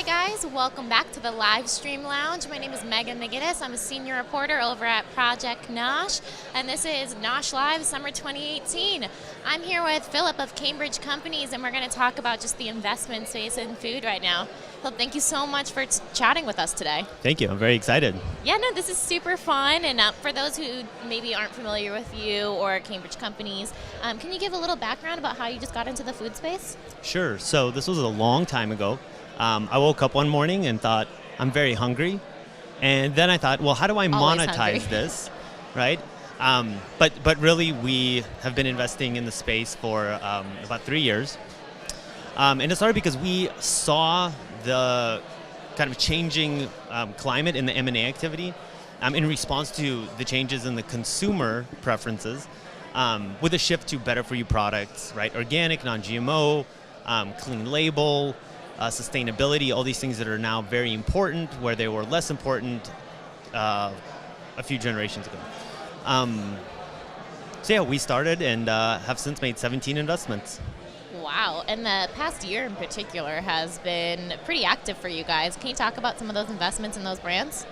guys, welcome back to the Livestream Lounge. My name is Megan McGinnis. I'm a senior reporter over at Project NOSH, and this is NOSH Live Summer 2018. I'm here with Filipp of Cambridge Companies, and we're going to talk about just the investment space in food right now. Filipp, thank you so much for chatting with us today. Thank you. I'm very excited. Yeah, no, this is super fun, and for those who maybe aren't familiar with you or Cambridge Companies, can you give a little background about how you just got into the food space? Sure. So this was a long time ago. I woke up one morning and thought, I'm very hungry. And then I thought, well, how do I monetize this, right? But really, we have been investing in the space for about 3 years. And it started because we saw the kind of changing climate in the M&A activity in response to the changes in the consumer preferences with a shift to better-for-you products, right? Organic, non-GMO, clean label, sustainability, all these things that are now very important where they were less important a few generations ago. So yeah, we started and have since made 17 investments. Wow, and the past year in particular has been pretty active for you guys. Can you talk about some of those investments in those brands?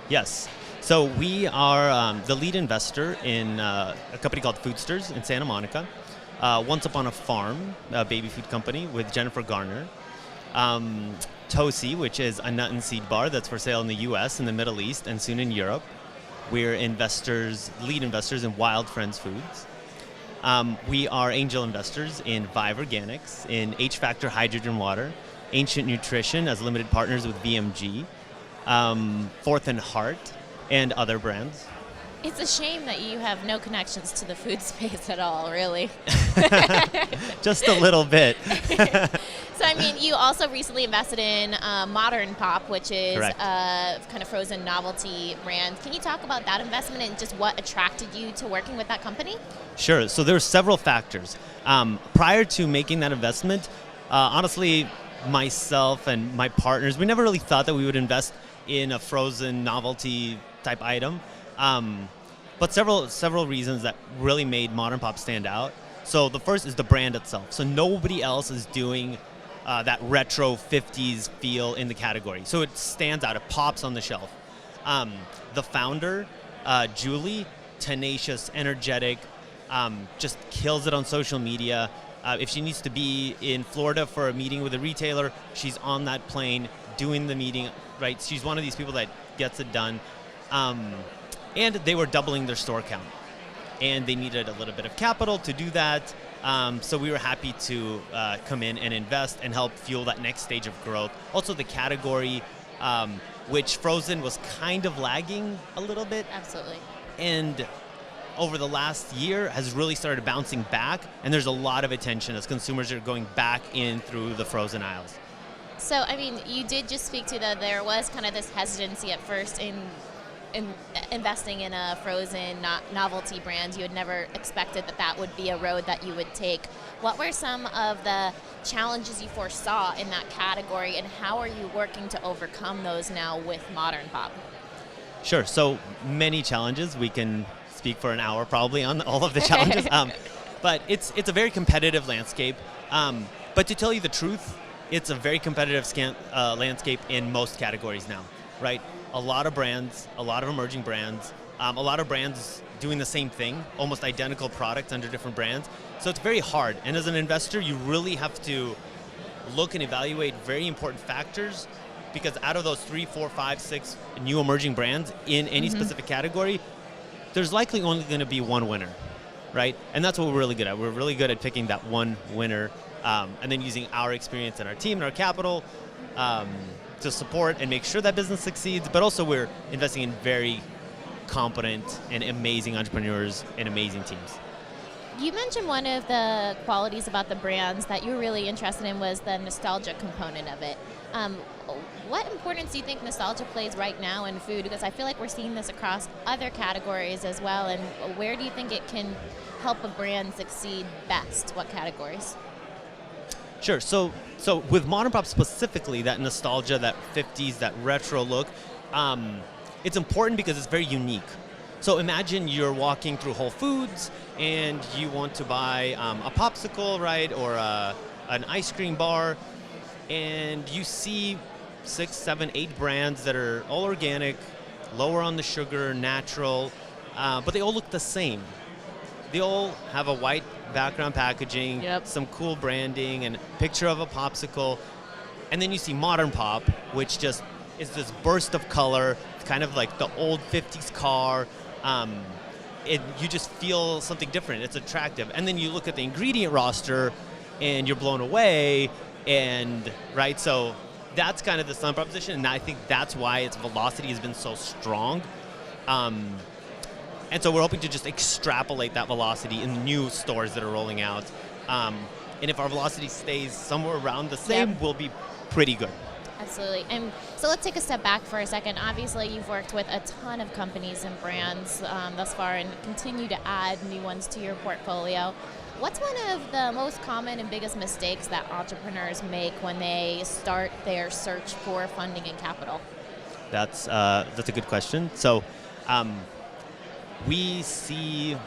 Yes. So we are the lead investor in a company called Foodsters in Santa Monica. Once Upon a Farm, a baby food company with Jennifer Garner. Tosi, which is a nut and seed bar that's for sale in the US and the Middle East and soon in Europe. We're lead investors in Wild Friends Foods. We are angel investors in Vive Organics, in H-Factor Hydrogen Water, Ancient Nutrition as limited partners with VMG, Fourth and Heart, and other brands. It's a shame that you have no connections to the food space at all, really. Just a little bit. So, I mean, you also recently invested in Modern Pop, which is a kind of frozen novelty brand. Can you talk about that investment and just what attracted you to working with that company? Sure. So there were several factors. Prior to making that investment, honestly, myself and my partners, we never really thought that we would invest in a frozen novelty type item. But several reasons that really made Modern Pop stand out. So the first is the brand itself. So nobody else is doing that retro 50s feel in the category. So it stands out, it pops on the shelf. The founder, Julie, tenacious, energetic, just kills it on social media. If she needs to be in Florida for a meeting with a retailer, she's on that plane doing the meeting, right? She's one of these people that gets it done. And they were doubling their store count. And they needed a little bit of capital to do that. So we were happy to come in and invest and help fuel that next stage of growth. Also the category, which frozen was kind of lagging a little bit. Absolutely. And over the last year has really started bouncing back. And there's a lot of attention as consumers are going back in through the frozen aisles. So, I mean, you did just speak to that there was kind of this hesitancy at first in investing in a frozen novelty brand. You had never expected that would be a road that you would take. What were some of the challenges you foresaw in that category, and how are you working to overcome those now with Modern Pop? Sure. So many challenges. We can speak for an hour probably on all of the challenges. But it's a very competitive landscape. But to tell you the truth, it's a very competitive landscape in most categories now, right? A lot of brands, a lot of emerging brands, a lot of brands doing the same thing, almost identical products under different brands. So it's very hard. And as an investor, you really have to look and evaluate very important factors, because out of those 3, 4, 5, 6 new emerging brands in any specific category, there's likely only going to be one winner, right? And that's what we're really good at. We're really good at picking that one winner and then using our experience and our team and our capital to support and make sure that business succeeds, but also we're investing in very competent and amazing entrepreneurs and amazing teams. You mentioned one of the qualities about the brands that you were really interested in was the nostalgia component of it. What importance do you think nostalgia plays right now in food? Because I feel like we're seeing this across other categories as well, and where do you think it can help a brand succeed best? What categories? Sure. So with Modern Pop specifically, that nostalgia, that 50s, that retro look, it's important because it's very unique. So imagine you're walking through Whole Foods and you want to buy a popsicle, right, or an ice cream bar, and you see 6, 7, 8 brands that are all organic, lower on the sugar, natural, but they all look the same. They all have a white background packaging, some cool branding, and picture of a popsicle. And then you see Modern Pop, which just is this burst of color, kind of like the old 50s car. You just feel something different. It's attractive. And then you look at the ingredient roster, and you're blown away. And right, so that's kind of the selling proposition, and I think that's why its velocity has been so strong. And so we're hoping to just extrapolate that velocity in new stores that are rolling out. And if our velocity stays somewhere around the same, we'll be pretty good. Absolutely. And so let's take a step back for a second. Obviously, you've worked with a ton of companies and brands thus far and continue to add new ones to your portfolio. What's one of the most common and biggest mistakes that entrepreneurs make when they start their search for funding and capital? That's a good question. So we see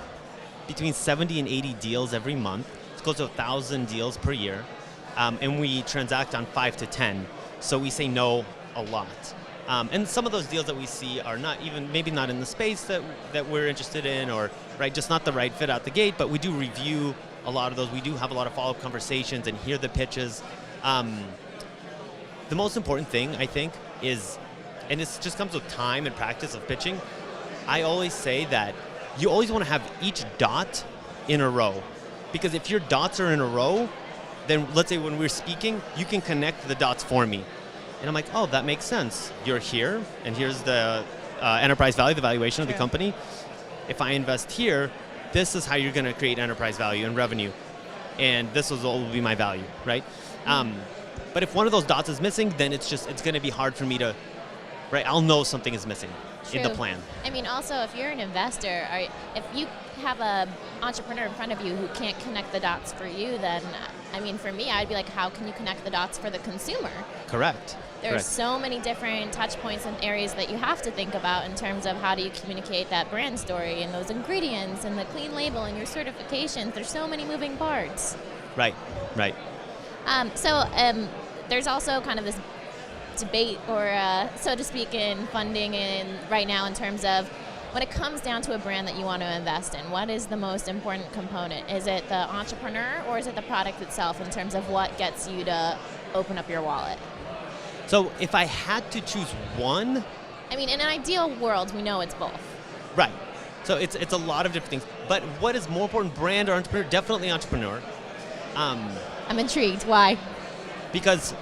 between 70 and 80 deals every month. It's close to 1,000 deals per year. And we transact on 5 to 10. So we say no a lot. And some of those deals that we see are not even, maybe not in the space that we're interested in, or right, just not the right fit out the gate, but we do review a lot of those. We do have a lot of follow-up conversations and hear the pitches. The most important thing, I think, is, and this just comes with time and practice of pitching, I always say that you always want to have each dot in a row. Because if your dots are in a row, then let's say when we're speaking, you can connect the dots for me. And I'm like, oh, that makes sense. You're here, and here's the enterprise value, the valuation of the company. If I invest here, this is how you're going to create enterprise value and revenue. And this will be my value, right? But if one of those dots is missing, then it's going to be hard for me to, right? I'll know something is missing in the plan. I mean, also, if you're an investor, if you have an entrepreneur in front of you who can't connect the dots for you, then, I mean, for me, I'd be like, how can you connect the dots for the consumer? Correct. There's so many different touch points and areas that you have to think about in terms of how do you communicate that brand story and those ingredients and the clean label and your certifications. There's so many moving parts. Right. So there's also kind of this debate, or so to speak, in funding right now in terms of when it comes down to a brand that you want to invest in, what is the most important component? Is it the entrepreneur or is it the product itself in terms of what gets you to open up your wallet? So if I had to choose one... I mean, in an ideal world, we know it's both. Right. So it's a lot of different things. But what is more important, brand or entrepreneur? Definitely entrepreneur. I'm intrigued. Why? Because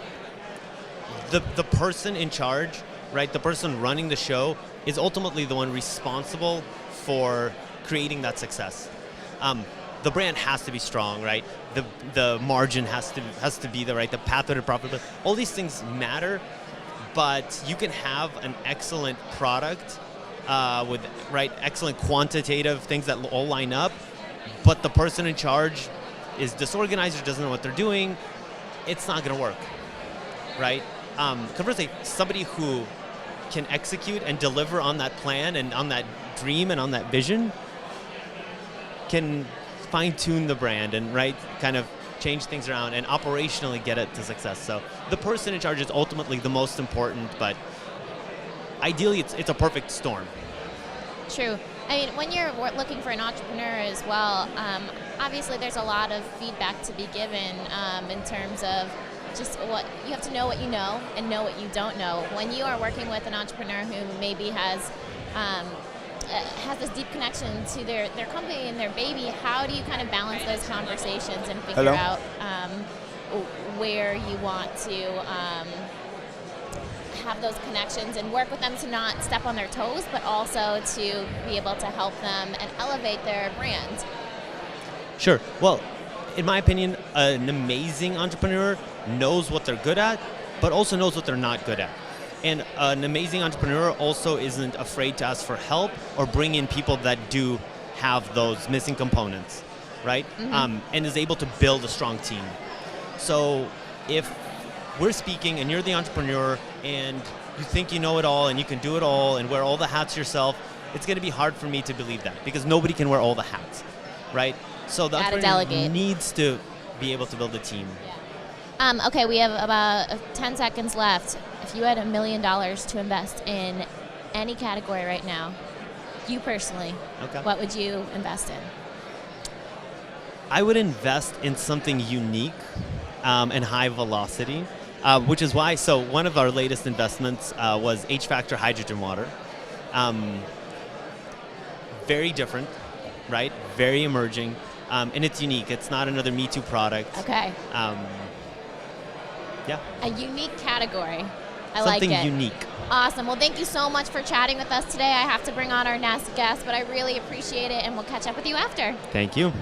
the person in charge, right, the person running the show is ultimately the one responsible for creating that success. The brand has to be strong, right? The margin has to be the right, the pathway to profitability. All these things matter, but you can have an excellent product with excellent quantitative things that all line up, but the person in charge is disorganized or doesn't know what they're doing. It's not going to work, right? Conversely, somebody who can execute and deliver on that plan and on that dream and on that vision can fine-tune the brand and kind of change things around and operationally get it to success. So the person in charge is ultimately the most important, but ideally it's a perfect storm. True. I mean, when you're looking for an entrepreneur as well, obviously there's a lot of feedback to be given in terms of just what you have to know, what you know, and know what you don't know. When you are working with an entrepreneur who maybe has this deep connection to their company and their baby, how do you kind of balance those conversations and figure out where you want to have those connections and work with them to not step on their toes, but also to be able to help them and elevate their brand? Sure. Well, in my opinion, an amazing entrepreneur knows what they're good at, but also knows what they're not good at. And an amazing entrepreneur also isn't afraid to ask for help or bring in people that do have those missing components, right? Mm-hmm. And is able to build a strong team. So if we're speaking and you're the entrepreneur and you think you know it all and you can do it all and wear all the hats yourself, it's going to be hard for me to believe that because nobody can wear all the hats, right? So the entrepreneur needs to be able to build a team. Okay, we have about 10 seconds left. If you had $1 million to invest in any category right now, you personally, what would you invest in? I would invest in something unique and high velocity, which is why, so one of our latest investments was H-Factor hydrogen water. Very different, right? Very emerging, and it's unique. It's not another Me Too product. Okay. Yeah. A unique category. I like it. Something unique. Awesome. Well, thank you so much for chatting with us today. I have to bring on our next guest, but I really appreciate it, and we'll catch up with you after. Thank you.